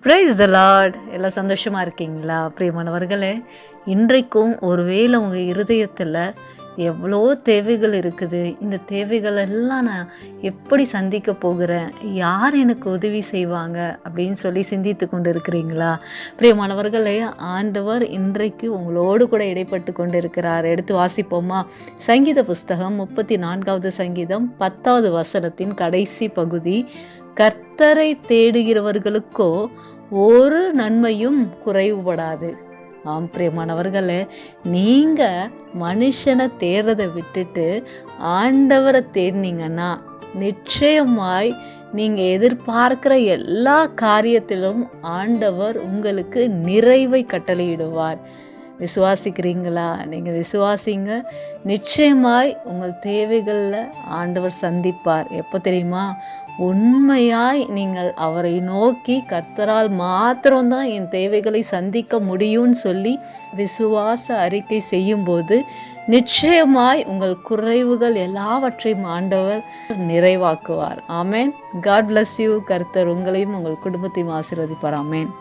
Praise the Lord. எல்லாம் சந்தோஷமாக இருக்கீங்களா பிரியமானவர்களே? இன்றைக்கும் ஒருவேளை உங்கள் இருதயத்தில் எவ்வளோ தேவைகள் இருக்குது, இந்த தேவைகள் எல்லாம் நான் எப்படி சந்திக்க போகிறேன், யார் எனக்கு உதவி செய்வாங்க அப்படின்னு சொல்லி சிந்தித்து கொண்டு இருக்கிறீங்களா? பிரியமானவர்களே, ஆண்டவர் இன்றைக்கு உங்களோடு கூட இடைப்பட்டு கொண்டு இருக்கிறார். எடுத்து வாசிப்போமா? சங்கீத புஸ்தகம் 34வது சங்கீதம் 10வது வசனத்தின் கடைசி பகுதி, கர்த்தரை தேடுகிறவர்களுக்கோ ஒரு நன்மையும் குறைவுபடாது. ஆம் பிரியமானவர்களே, நீங்கள் மனுஷனை தேடுறதை விட்டுட்டு ஆண்டவரை தேடினீங்கன்னா நிச்சயமாய் நீங்கள் எதிர்பார்க்கிற எல்லா காரியத்திலும் ஆண்டவர் உங்களுக்கு நிறைவை கட்டளையிடுவார். விசுவாசிக்கிறீங்களா? நீங்கள் விசுவாசிங்க, நிச்சயமாய் உங்கள் தேவைகளில் ஆண்டவர் சந்திப்பார். எப்போ தெரியுமா? உண்மையாய் நீங்கள் அவரை நோக்கி கர்த்தரால் மாத்திரம்தான் என் தேவைகளை சந்திக்க முடியும்னு சொல்லி விசுவாச அறிக்கை செய்யும்போது நிச்சயமாய் உங்கள் குறைவுகள் எல்லாவற்றையும் ஆண்டவர் நிறைவாக்குவார். ஆமேன். God bless you. கர்த்தர் உங்களையும் உங்கள் குடும்பத்தையும் ஆசீர்வதிப்பார். ஆமேன்.